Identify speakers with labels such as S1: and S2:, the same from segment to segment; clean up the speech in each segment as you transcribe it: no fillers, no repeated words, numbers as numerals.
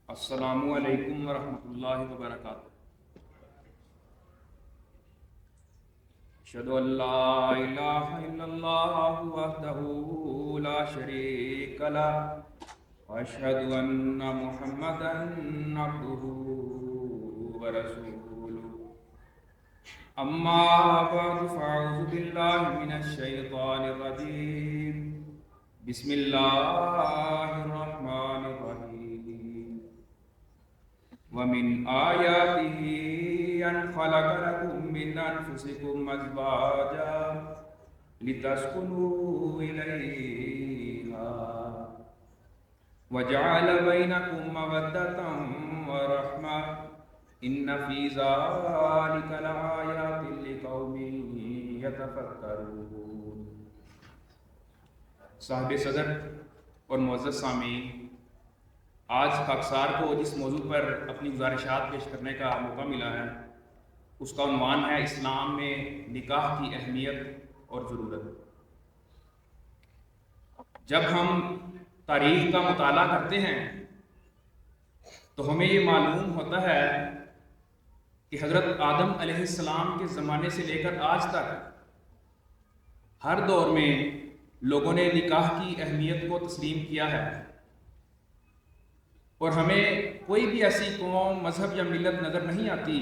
S1: السلام علیکم ورحمۃ اللہ وبرکاتہ۔ اشہد ان لا الہ الا اللہ وحدہ لا شریک لہ واشہد ان محمدا عبدہ ورسولہ۔ اما بعد فاعوذ باللہ من الشیطان الرجیم، بسم اللہ الرحمن الرحیم۔ وَمِنْ آيَاتِهِ أَنْ خَلَقَ لَكُم مِّنْ أَنفُسِكُمْ أَزْوَاجًا لِتَسْكُنُوا إِلَيْهَا وَجَعَلَ بَيْنَكُم مَّوَدَّةً وَرَحْمَةً إِنَّ فِي ذَلِكَ لَآيَاتٍ لِقَوْمٍ يَتَفَكَّرُونَ۔ صاحب صدر اور معزز سامعین، آج خاکسار کو جس موضوع پر اپنی گزارشات پیش کرنے کا موقع ملا ہے اس کا عنوان ہے اسلام میں نکاح کی اہمیت اور ضرورت۔ جب ہم تاریخ کا مطالعہ کرتے ہیں تو ہمیں یہ معلوم ہوتا ہے کہ حضرت آدم علیہ السلام کے زمانے سے لے کر آج تک ہر دور میں لوگوں نے نکاح کی اہمیت کو تسلیم کیا ہے، اور ہمیں کوئی بھی ایسی قوم، مذہب یا ملت نظر نہیں آتی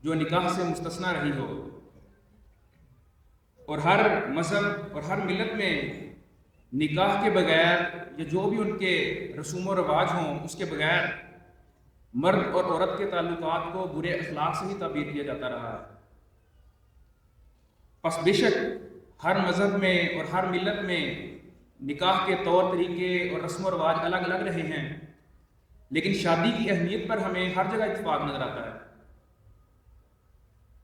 S1: جو نکاح سے مستثنی رہی ہو، اور ہر مذہب اور ہر ملت میں نکاح کے بغیر یا جو بھی ان کے رسوم و رواج ہوں اس کے بغیر مرد اور عورت کے تعلقات کو برے اخلاق سے ہی تعبیر کیا جاتا رہا ہے۔ پس بے شک ہر مذہب میں اور ہر ملت میں نکاح کے طور طریقے اور رسم و رواج الگ الگ رہے ہیں، لیکن شادی کی اہمیت پر ہمیں ہر جگہ اتفاق نظر آتا ہے۔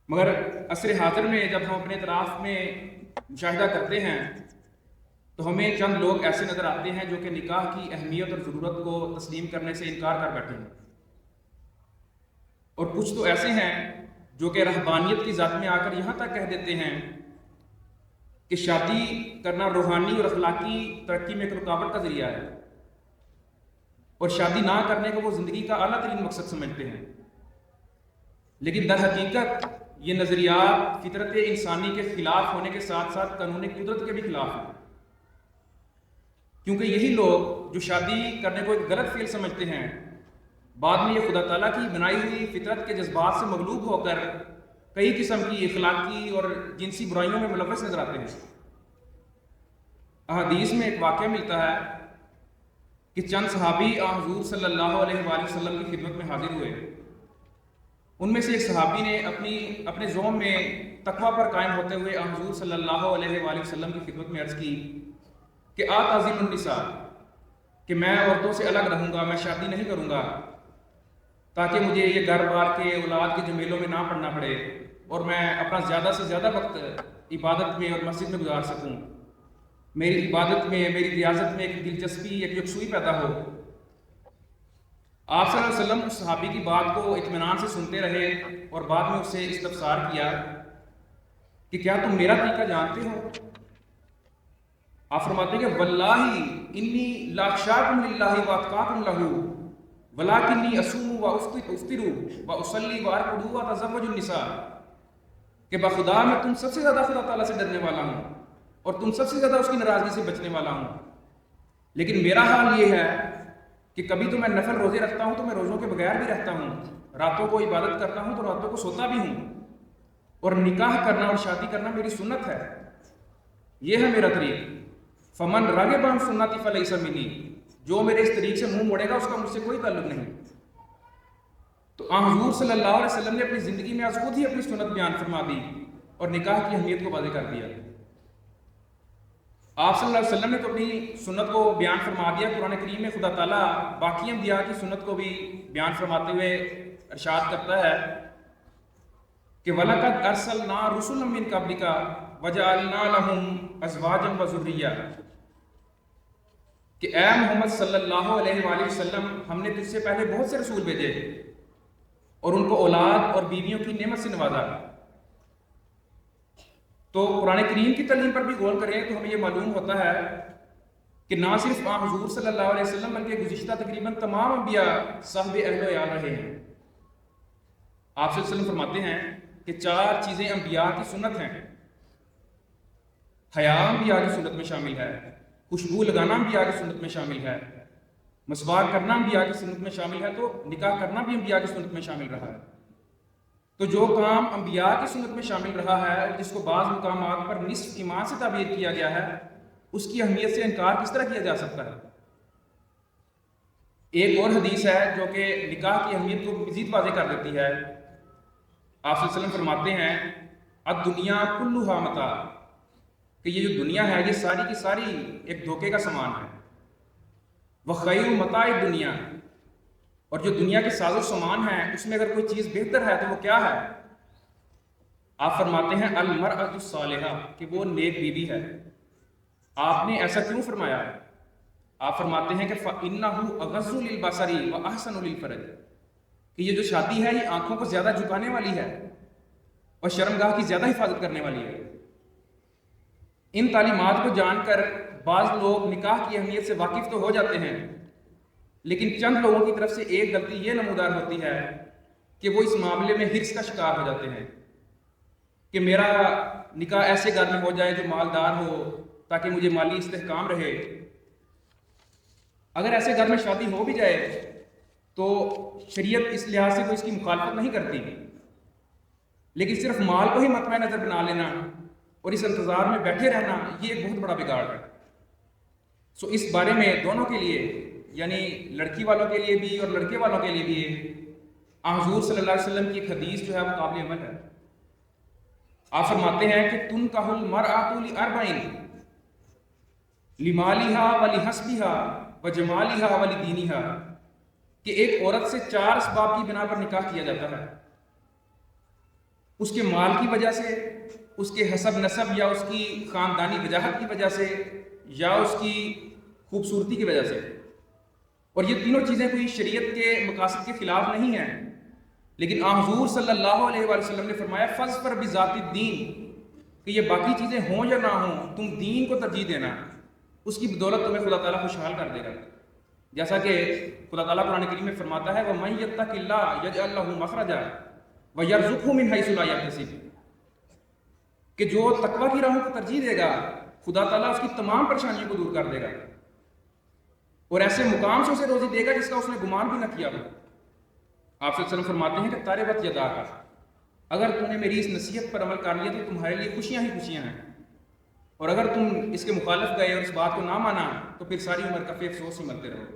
S1: مگر عصر حاضر میں جب ہم اپنے اطراف میں مشاہدہ کرتے ہیں تو ہمیں چند لوگ ایسے نظر آتے ہیں جو کہ نکاح کی اہمیت اور ضرورت کو تسلیم کرنے سے انکار کر بیٹھے ہیں، اور کچھ تو ایسے ہیں جو کہ رہبانیت کی ذات میں آ کر یہاں تک کہہ دیتے ہیں کہ شادی کرنا روحانی اور اخلاقی ترقی میں ایک رکاوٹ کا ذریعہ ہے، اور شادی نہ کرنے کو وہ زندگی کا اعلیٰ ترین مقصد سمجھتے ہیں۔ لیکن در حقیقت یہ نظریات فطرت انسانی کے خلاف ہونے کے ساتھ ساتھ قانون قدرت کے بھی خلاف ہیں، کیونکہ یہی لوگ جو شادی کرنے کو ایک غلط فعل سمجھتے ہیں بعد میں یہ خدا تعالیٰ کی بنائی ہوئی فطرت کے جذبات سے مغلوب ہو کر کئی قسم کی اخلاقی اور جنسی برائیوں میں ملوث نظر آتے ہیں۔ احادیث میں ایک واقعہ ملتا ہے کہ چند صحابی حضور صلی اللہ علیہ وآلہ وسلم کی خدمت میں حاضر ہوئے۔ ان میں سے ایک صحابی نے اپنے زوم میں تقویٰ پر قائم ہوتے ہوئے حضور صلی اللہ علیہ وآلہ وسلم کی خدمت میں عرض کی کہ آتعزل النساء، کہ میں عورتوں سے الگ رہوں گا، میں شادی نہیں کروں گا تاکہ مجھے یہ گھر بار کے اولاد کے جمیلوں میں نہ پڑنا پڑے اور میں اپنا زیادہ سے زیادہ وقت عبادت میں اور مسجد میں گزار سکوں، میری عبادت میں، میری ریاضت میں ایک دلچسپی، ایک یکسوئی پیدا ہو۔ آپ صلی اللہ علیہ وسلم اس صحابی کی بات کو اطمینان سے سنتے رہے اور بعد میں اسے استفسار کیا کہ کیا تم میرا طریقہ جانتے ہو؟ آپ فرماتے ہیں کہ واللہ انی لاخشاکم للہ واتقاکم لہ ولکنی اصوم وافطر واصلی وارقد واتزوج النساء، کہ بخدا میں تم سب سے زیادہ خدا تعالیٰ سے ڈرنے والا ہوں اور تم سب سے زیادہ اس کی ناراضگی سے بچنے والا ہوں، لیکن میرا حال یہ ہے کہ کبھی تو میں نفل روزے رکھتا ہوں تو میں روزوں کے بغیر بھی رہتا ہوں، راتوں کو عبادت کرتا ہوں تو راتوں کو سوتا بھی ہوں، اور نکاح کرنا اور شادی کرنا میری سنت ہے، یہ ہے میرا طریق۔ فمن راغب عن سنتی فلیس منی، جو میرے اس طریق سے منہ موڑے گا اس کا مجھ سے کوئی تعلق نہیں۔ تو حضور صلی اللہ علیہ وسلم نے اپنی زندگی میں آج خود ہی اپنی سنت بیان فرما دی اور نکاح کی اہمیت کو واضح کر دیا۔ آپ صلی اللہ علیہ وسلم نے تو اپنی سنت کو بیان فرما دیا، قرآن کریم میں خدا تعالیٰ باقی انبیاء کی سنت کو بھی بیان فرماتے ہوئے ارشاد کرتا ہے کہ وَلَقَدْ أَرْسَلْنَا رُسُلًا مِّن قَبْلِكَ وَجَعَلْنَا لَهُمْ أَزْوَاجًا وَذُرِّيَّةً، کہ اے محمد صلی اللہ علیہ وآلہ وسلم، ہم نے تجھ سے پہلے بہت سے رسول بھیجے اور ان کو اولاد اور بیویوں کی نعمت سے نوازا۔ تو قرآن کریم کی تعلیم پر بھی غور کریں تو ہمیں یہ معلوم ہوتا ہے کہ نہ صرف حضور صلی اللہ علیہ وسلم بلکہ گزشتہ تقریباً تمام انبیاء صاحب اہل و عیال رہے ہیں۔ آپ صلی اللہ علیہ وسلم فرماتے ہیں کہ 4 چیزیں انبیاء کی سنت ہیں۔ حیا انبیاء کی سنت میں شامل ہے، خوشبو لگانا انبیاء کی سنت میں شامل ہے، مسواک کرنا انبیاء کی سنت میں شامل ہے، تو نکاح کرنا بھی انبیاء کی سنت میں شامل رہا ہے۔ تو جو کام انبیاء کی سنت میں شامل رہا ہے اور جس کو بعض مقامات پر نصف ایمان سے تعبیر کیا گیا ہے، اس کی اہمیت سے انکار کس طرح کیا جا سکتا ہے؟ ایک اور حدیث ہے جو کہ نکاح کی اہمیت کو مزید واضح کر دیتی ہے۔ آپ صلی اللہ علیہ وسلم فرماتے ہیں الدنیا کلھا متاع، کہ یہ جو دنیا ہے یہ ساری کی ساری ایک دھوکے کا سامان ہے۔ وخیر متاع الدنیا، اور جو دنیا کے ساز و سامان ہیں اس میں اگر کوئی چیز بہتر ہے تو وہ کیا ہے؟ آپ فرماتے ہیں المرأۃ الصالحہ، کہ وہ نیک بیوی ہے۔ آپ نے ایسا کیوں فرمایا؟ آپ فرماتے ہیں کہ فَإِنَّهُ أَغَضُّ لِلْبَصَرِ وَأَحْسَنُ لِلْفَرْجِ، کہ یہ جو شادی ہے یہ آنکھوں کو زیادہ جھکانے والی ہے اور شرمگاہ کی زیادہ حفاظت کرنے والی ہے۔ ان تعلیمات کو جان کر بعض لوگ نکاح کی اہمیت سے واقف تو ہو جاتے ہیں، لیکن چند لوگوں کی طرف سے ایک غلطی یہ نمودار ہوتی ہے کہ وہ اس معاملے میں حرص کا شکار ہو جاتے ہیں کہ میرا نکاح ایسے گھر میں ہو جائے جو مالدار ہو تاکہ مجھے مالی استحکام رہے۔ اگر ایسے گھر میں شادی ہو بھی جائے تو شریعت اس لحاظ سے کوئی اس کی مخالفت نہیں کرتی، لیکن صرف مال کو ہی مطمع نظر بنا لینا اور اس انتظار میں بیٹھے رہنا یہ ایک بہت بڑا بگاڑ ہے۔ اس بارے میں دونوں کے لیے، یعنی لڑکی والوں کے لیے بھی اور لڑکے والوں کے لیے بھی حضور صلی اللہ علیہ وسلم کی ایک حدیث جو ہے وہ قابل عمل ہے۔ آپ فرماتے ہیں کہ تنکح المرأۃ لأربع لمالها ولحسبها وجمالها ولدینها، کہ ایک عورت سے 4 اسباب کی بنا پر نکاح کیا جاتا ہے، اس کے مال کی وجہ سے، اس کے حسب نسب یا اس کی خاندانی وجاہت کی وجہ سے، یا اس کی خوبصورتی کی وجہ سے۔ اور یہ تینوں چیزیں کوئی شریعت کے مقاصد کے خلاف نہیں ہیں، لیکن حضور صلی اللہ علیہ وآلہ وسلم نے فرمایا فَاظْفَرْ بِذَاتِ الدِّین، کہ یہ باقی چیزیں ہوں یا نہ ہوں تم دین کو ترجیح دینا، اس کی بدولت تمہیں خدا تعالیٰ خوشحال کر دے گا۔ جیسا کہ خدا تعالیٰ قرآن کریم میں فرماتا ہے وَمَن يَتَّقِ اللَّهَ يَجْعَلْ لَهُ مَخْرَجًا وَيَرْزُقْهُ مِنْ حَيْثُ لَا يَحْتَسِبُ، کہ جو تقوی کی راہوں کو ترجیح دے گا خدا تعالیٰ اس کی تمام پریشانیوں کو دور کر دے گا اور ایسے مقام سے اسے روزی دے گا جس کا اس نے گمان بھی نہ کیا ہو۔ آپ صلی اللہ علیہ وسلم فرماتے ہیں کہ تاربت یداک، اگر تم نے میری اس نصیحت پر عمل کر لیا تو تمہارے لیے خوشیاں ہی خوشیاں ہیں، اور اگر تم اس کے مخالف گئے اور اس بات کو نہ مانا تو پھر ساری عمر کفے افسوس ہی مرتے رہو۔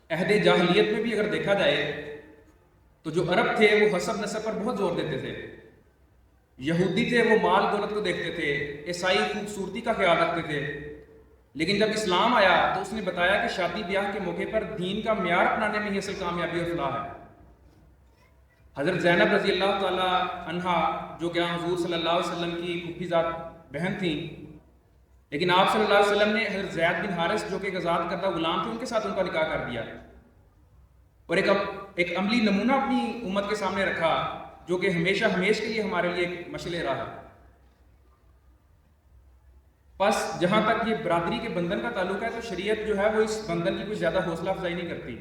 S1: عہد جاہلیت میں بھی اگر دیکھا جائے تو جو عرب تھے وہ حسب نسب پر بہت زور دیتے تھے، یہودی تھے وہ مال دولت کو دیکھتے تھے، عیسائی خوبصورتی کا خیال رکھتے تھے، لیکن جب اسلام آیا تو اس نے بتایا کہ شادی بیاہ کے موقع پر دین کا معیار اپنانے میں ہی اصل کامیابی اور فلاح ہے۔ حضرت زینب رضی اللہ تعالی عنہا جو کہ حضور صلی اللہ علیہ وسلم کی پھوپھی ذات بہن تھیں، لیکن آپ صلی اللہ علیہ وسلم نے حضرت زید بن حارث جو کہ آزاد کردہ غلام تھے ان کے ساتھ ان کا نکاح کر دیا اور ایک عملی نمونہ اپنی امت کے سامنے رکھا جو کہ ہمیشہ کے لیے ہمارے لیے ایک مشعل راہ ہے۔ بس جہاں تک یہ برادری کے بندھن کا تعلق ہے تو شریعت جو ہے وہ اس بندھن کی کوئی زیادہ حوصلہ افزائی نہیں کرتی۔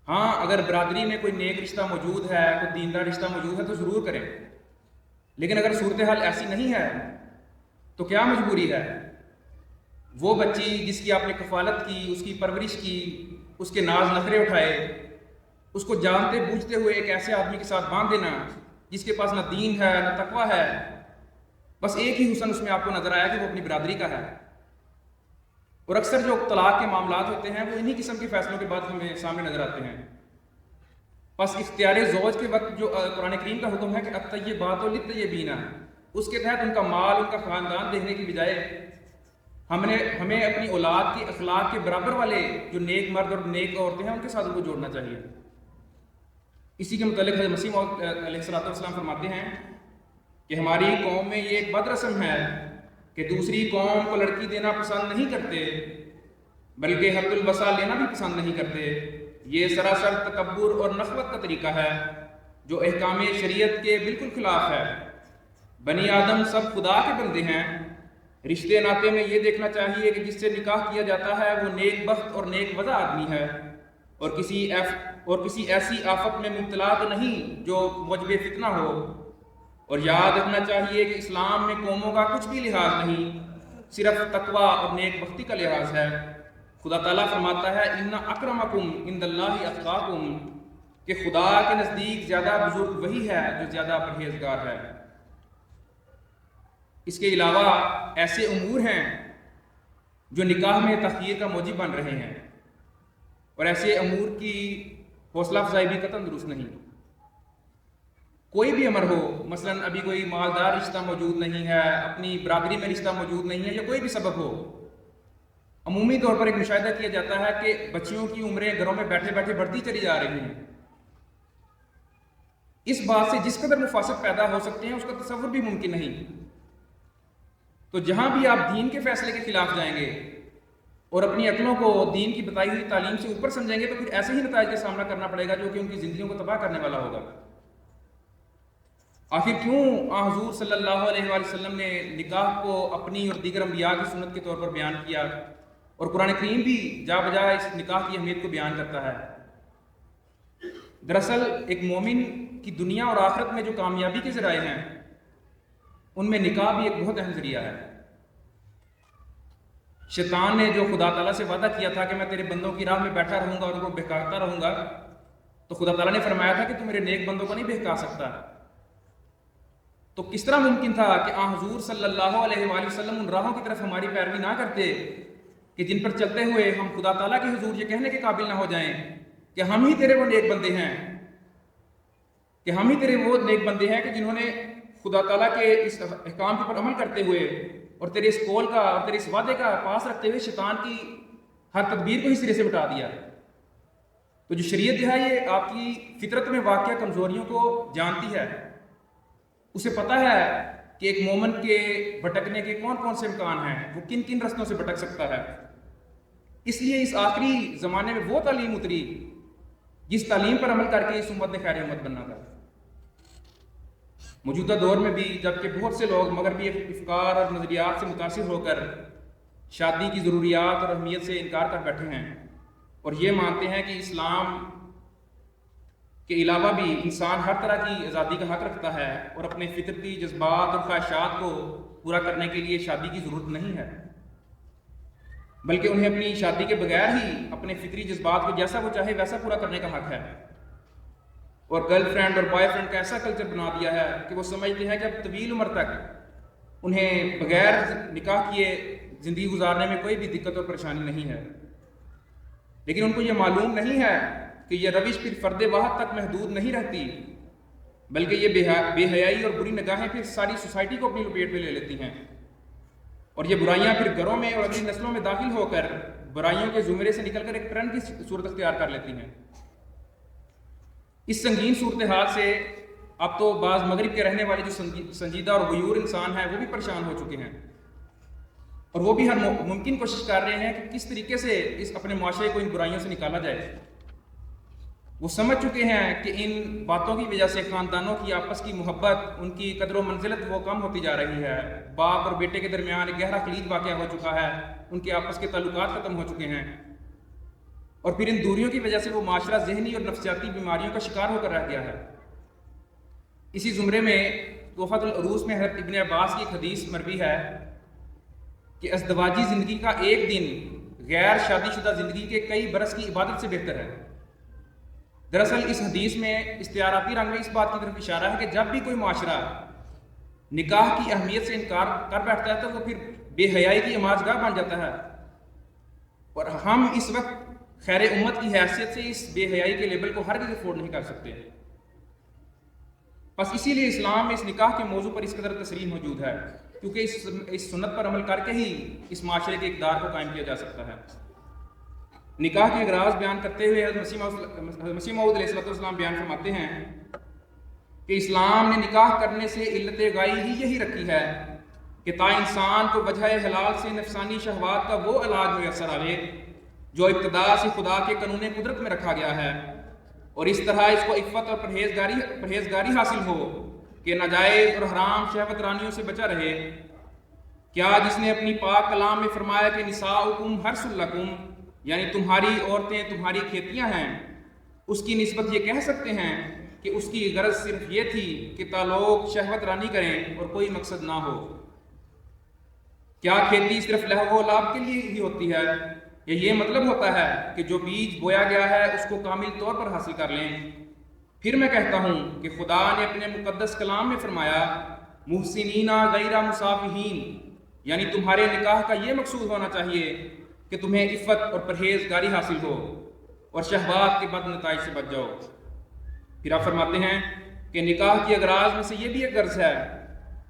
S1: ہاں اگر برادری میں کوئی نیک رشتہ موجود ہے، کوئی دیندار رشتہ موجود ہے تو ضرور کریں، لیکن اگر صورتحال ایسی نہیں ہے تو کیا مجبوری ہے؟ وہ بچی جس کی آپ نے کفالت کی، اس کی پرورش کی، اس کے ناز نخرے اٹھائے، اس کو جانتے بوجھتے ہوئے ایک ایسے آدمی کے ساتھ باندھ دینا جس کے پاس نہ دین ہے نہ تقویٰ ہے، بس ایک ہی حسن اس میں آپ کو نظر آیا کہ وہ اپنی برادری کا ہے۔ اور اکثر جو طلاق کے معاملات ہوتے ہیں وہ انہی قسم کے فیصلوں کے بعد ہمیں سامنے نظر آتے ہیں۔ بس اختیار زوج کے وقت جو قرآن کریم کا حکم ہے کہ الطیبات للطیبین، اس کے تحت ان کا مال، ان کا خاندان دیکھنے کی بجائے ہمیں اپنی اولاد کے اخلاق کے برابر والے جو نیک مرد اور نیک عورتیں ہیں ان کے ساتھ ان کو جوڑنا چاہیے۔ اسی کے متعلق حضرت مسیح موعود علیہ السلام فرماتے ہیں کہ ہماری قوم میں یہ ایک بد رسم ہے کہ دوسری قوم کو لڑکی دینا پسند نہیں کرتے بلکہ حد البصا لینا بھی پسند نہیں کرتے۔ یہ سراسر تکبر اور نخوت کا طریقہ ہے جو احکام شریعت کے بالکل خلاف ہے۔ بنی آدم سب خدا کے بندے ہیں۔ رشتے ناطے میں یہ دیکھنا چاہیے کہ جس سے نکاح کیا جاتا ہے وہ نیک بخت اور نیک وضع آدمی ہے اور کسی ایسی آفت میں مبتلا تو نہیں جو موجب فتنہ ہو۔ اور یاد رکھنا چاہیے کہ اسلام میں قوموں کا کچھ بھی لحاظ نہیں، صرف تقوی اور نیک بختی کا لحاظ ہے۔ خدا تعالیٰ فرماتا ہے ان اکرمکم عند اللہ اتقاکم، کہ خدا کے نزدیک زیادہ بزرگ وہی ہے جو زیادہ پرہیزگار ہے۔ اس کے علاوہ ایسے امور ہیں جو نکاح میں تخییر کا موجب بن رہے ہیں اور ایسے امور کی حوصلہ افزائی بھی قطعاً درست نہیں۔ کوئی بھی امر ہو، مثلا ابھی کوئی مالدار رشتہ موجود نہیں ہے، اپنی برادری میں رشتہ موجود نہیں ہے، یا کوئی بھی سبب ہو، عمومی طور پر ایک مشاہدہ کیا جاتا ہے کہ بچیوں کی عمریں گھروں میں بیٹھے بیٹھے بڑھتی چلی جا رہی ہیں۔ اس بات سے جس قدر مفاسد پیدا ہو سکتے ہیں اس کا تصور بھی ممکن نہیں۔ تو جہاں بھی آپ دین کے فیصلے کے خلاف جائیں گے اور اپنی عقلوں کو دین کی بتائی ہوئی تعلیم سے اوپر سمجھیں گے تو پھر ایسے ہی نتائج کا سامنا کرنا پڑے گا جو کہ ان کی زندگیوں کو تباہ کرنے والا ہوگا۔ آخر کیوں حضور صلی اللہ علیہ وآلہ وسلم نے نکاح کو اپنی اور دیگر انبیاء کی سنت کے طور پر بیان کیا، اور قرآن کریم بھی جا بجا اس نکاح کی اہمیت کو بیان کرتا ہے؟ دراصل ایک مومن کی دنیا اور آخرت میں جو کامیابی کے ذرائع ہیں ان میں نکاح بھی ایک بہت اہم ذریعہ ہے۔ شیطان نے جو خدا تعالیٰ سے وعدہ کیا تھا کہ میں تیرے بندوں کی راہ میں بیٹھا رہوں گا اور ان کو بہکاتا رہوں گا، تو خدا تعالیٰ نے فرمایا تھا کہ تو میرے نیک بندوں کو نہیں بہکا سکتا۔ تو کس طرح ممکن تھا کہ حضور صلی اللہ علیہ وآلہ وسلم ان راہوں کی طرف ہماری پیروی نہ کرتے کہ جن پر چلتے ہوئے ہم خدا تعالیٰ کے حضور یہ کہنے کے قابل نہ ہو جائیں کہ ہم ہی تیرے وہ نیک بندے ہیں، کہ ہم ہی تیرے وہ نیک بندے ہیں کہ جنہوں نے خدا تعالیٰ کے اس احکام کے پر عمل کرتے ہوئے اور تیرے اس قول کا اور تیرے اس وعدے کا پاس رکھتے ہوئے شیطان کی ہر تدبیر کو ہی سرے سے مٹا دیا۔ تو جو شریعت ہے یہ آپ کی فطرت میں واقع کمزوریوں کو جانتی ہے، اسے پتہ ہے کہ ایک مومن کے بھٹکنے کے کون کون سے امکان ہیں، وہ کن کن رستوں سے بھٹک سکتا ہے۔ اس لیے اس آخری زمانے میں وہ تعلیم اتری جس تعلیم پر عمل کر کے اس امت نے خیر امت بننا تھا۔ موجودہ دور میں بھی جبکہ بہت سے لوگ مغربی افکار اور نظریات سے متاثر ہو کر شادی کی ضروریات اور اہمیت سے انکار کر بیٹھے ہیں اور یہ مانتے ہیں کہ اسلام کے علاوہ بھی انسان ہر طرح کی آزادی کا حق رکھتا ہے اور اپنے فطرتی جذبات اور خواہشات کو پورا کرنے کے لیے شادی کی ضرورت نہیں ہے، بلکہ انہیں اپنی شادی کے بغیر ہی اپنے فطری جذبات کو جیسا وہ چاہے ویسا پورا کرنے کا حق ہے۔ اور گرل فرینڈ اور بوائے فرینڈ کا ایسا کلچر بنا دیا ہے کہ وہ سمجھتے ہیں کہ اب طویل عمر تک انہیں بغیر نکاح کیے زندگی گزارنے میں کوئی بھی دقت اور پریشانی نہیں ہے، لیکن ان کو یہ معلوم نہیں ہے کہ یہ روش پھر فرد واحد تک محدود نہیں رہتی، بلکہ یہ بے حیائی اور بری نگاہیں پھر ساری سوسائٹی کو اپنی لپیٹ میں لے لیتی ہیں، اور یہ برائیاں پھر گھروں میں اور اگلی نسلوں میں داخل ہو کر برائیوں کے زمرے سے نکل کر ایک ٹرینڈ کی صورت اختیار کر لیتی ہیں۔ اس سنگین صورتحال سے اب تو بعض مغرب کے رہنے والے جو سنجیدہ اور غیور انسان ہیں وہ بھی پریشان ہو چکے ہیں، اور وہ بھی ہر ممکن کوشش کر رہے ہیں کہ کس طریقے سے اس اپنے معاشرے کو ان برائیوں سے نکالا جائے۔ وہ سمجھ چکے ہیں کہ ان باتوں کی وجہ سے خاندانوں کی آپس کی محبت، ان کی قدر و منزلت وہ کم ہوتی جا رہی ہے، باپ اور بیٹے کے درمیان ایک گہرا خلیج واقع ہو چکا ہے، ان کے آپس کے تعلقات ختم ہو چکے ہیں، اور پھر ان دوریوں کی وجہ سے وہ معاشرہ ذہنی اور نفسیاتی بیماریوں کا شکار ہو کر رہ گیا ہے۔ اسی زمرے میں تحفۃ العروس میں حضرت ابن عباس کی ایک حدیث مروی ہے کہ ازدواجی زندگی کا ایک دن غیر شادی شدہ زندگی کے کئی برس کی عبادت سے بہتر ہے۔ دراصل اس حدیث میں استعاراتی رنگ میں اس بات کی طرف اشارہ ہے کہ جب بھی کوئی معاشرہ نکاح کی اہمیت سے انکار کر بیٹھتا ہے تو وہ پھر بے حیائی کی آماج گاہ بن جاتا ہے، اور ہم اس وقت خیر امت کی حیثیت سے اس بے حیائی کے لیبل کو ہرگز افورڈ نہیں کر سکتے۔ بس اسی لیے اسلام میں اس نکاح کے موضوع پر اس قدر تصریح موجود ہے۔ کیونکہ اس سنت پر عمل کر کے ہی اس معاشرے کے اقدار کو قائم کیا جا سکتا ہے۔ نکاح کے اغراض بیان کرتے ہوئے حضرت مسیح موعود علیہ السلام بیان فرماتے ہیں کہ اسلام نے نکاح کرنے سے علت غائی ہی یہی رکھی ہے کہ تا انسان کو وجہ حلال سے نفسانی شہوات کا وہ علاج میسر آئے جو ابتدا سے خدا کے قانون قدرت میں رکھا گیا ہے، اور اس طرح اس کو عفت اور پرہیزگاری حاصل ہو کہ ناجائز اور حرام شہوت رانیوں سے بچا رہے۔ کیا جس نے اپنی پاک کلام میں فرمایا کہ نساؤکم حرث لکم، یعنی تمہاری عورتیں تمہاری کھیتیاں ہیں، اس کی نسبت یہ کہہ سکتے ہیں کہ اس کی غرض صرف یہ تھی کہ تا لوگ شہوت رانی کریں اور کوئی مقصد نہ ہو؟ کیا کھیتی صرف لہو و لعب کے لیے ہی ہوتی ہے، یا یہ مطلب ہوتا ہے کہ جو بیج بویا گیا ہے اس کو کامل طور پر حاصل کر لیں؟ پھر میں کہتا ہوں کہ خدا نے اپنے مقدس کلام میں فرمایا محسنین غیر مصافحین، یعنی تمہارے نکاح کا یہ مقصود ہونا چاہیے کہ تمہیں عفت اور پرہیزگاری حاصل ہو اور شہوات کے بد نتائج سے بچ جاؤ۔ پھر آپ فرماتے ہیں کہ نکاح کی اغراض میں سے یہ بھی ایک غرض ہے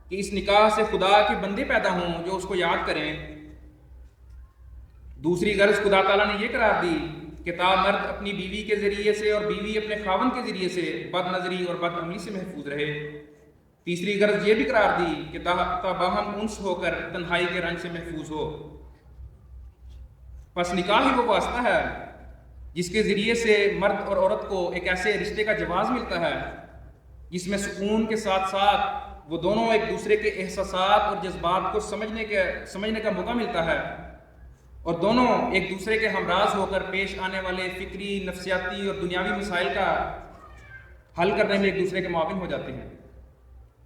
S1: کہ اس نکاح سے خدا کے بندے پیدا ہوں جو اس کو یاد کریں۔ دوسری غرض خدا تعالیٰ نے یہ قرار دی کہ تا مرد اپنی بیوی کے ذریعے سے اور بیوی اپنے خاوند کے ذریعے سے بد نظری اور بد عملی سے محفوظ رہے۔ تیسری غرض یہ بھی قرار دی کہ تا باہم انس ہو کر تنہائی کے رنج سے محفوظ ہو۔ پس نکاح ہی وہ واسطہ ہے جس کے ذریعے سے مرد اور عورت کو ایک ایسے رشتے کا جواز ملتا ہے جس میں سکون کے ساتھ ساتھ وہ دونوں ایک دوسرے کے احساسات اور جذبات کو سمجھنے کا موقع ملتا ہے، اور دونوں ایک دوسرے کے ہمراز ہو کر پیش آنے والے فکری، نفسیاتی اور دنیاوی مسائل کا حل کرنے میں ایک دوسرے کے معاون ہو جاتے ہیں۔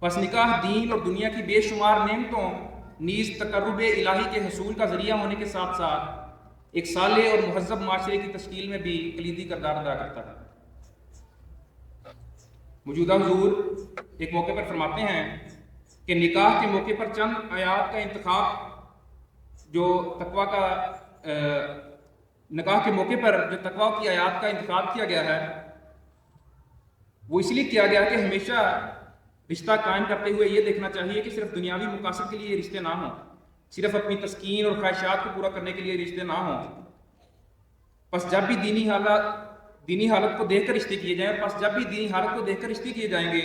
S1: پس نکاح دین اور دنیا کی بے شمار نعمتوں نیز تقرب الہی کے حصول کا ذریعہ ہونے کے ساتھ ساتھ ایک صالح اور مہذب معاشرے کی تشکیل میں بھی کلیدی کردار ادا کرتا ہے۔ موجودہ حضور ایک موقع پر فرماتے ہیں کہ نکاح کے موقع پر چند آیات کا انتخاب جو تقویٰ کا نکاح کے موقع پر جو تقویٰ کی آیات کا انتخاب کیا گیا ہے وہ اس لیے کیا گیا کہ ہمیشہ رشتہ قائم کرتے ہوئے یہ دیکھنا چاہیے کہ صرف دنیاوی مقاصد کے لیے رشتے نہ ہوں، صرف اپنی تسکین اور خواہشات کو پورا کرنے کے لیے رشتے نہ ہوں۔ پس جب بھی دینی حالت کو دیکھ کر رشتے کیے جائیں، پس جب بھی دینی حالت کو دیکھ کر رشتے کیے جائیں گے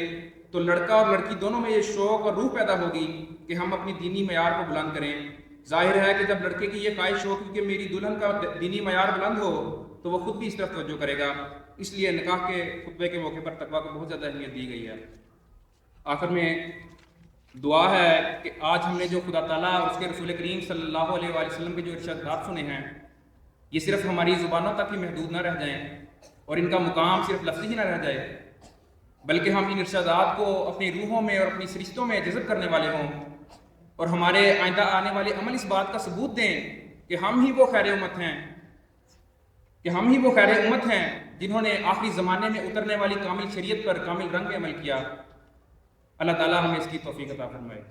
S1: تو لڑکا اور لڑکی دونوں میں یہ شوق اور روح پیدا ہوگی کہ ہم اپنی دینی معیار کو بلند کریں۔ ظاہر ہے کہ جب لڑکے کی یہ خواہش ہو کہ میری دلہن کا دینی معیار بلند ہو تو وہ خود بھی اس طرف توجہ کرے گا۔ اس لیے نکاح کے خطبے کے موقع پر تقویٰ کو بہت زیادہ اہمیت دی گئی ہے۔ آخر میں دعا ہے کہ آج ہم نے جو خدا تعالیٰ اور اس کے رسول کریم صلی اللہ علیہ وآلہ وسلم کے جو ارشادات سنے ہیں یہ صرف ہماری زبانوں تک ہی محدود نہ رہ جائیں اور ان کا مقام صرف لفظی ہی نہ رہ جائے، بلکہ ہم ان ارشادات کو اپنی روحوں میں اور اپنی سرشتوں میں جذب کرنے والے ہوں اور ہمارے آئندہ آنے والے عمل اس بات کا ثبوت دیں کہ ہم ہی وہ خیر امت ہیں جنہوں نے آخری زمانے میں اترنے والی کامل شریعت پر کامل رنگ میں عمل کیا۔ اللہ تعالیٰ ہمیں اس کی توفیق عطا فرمائے۔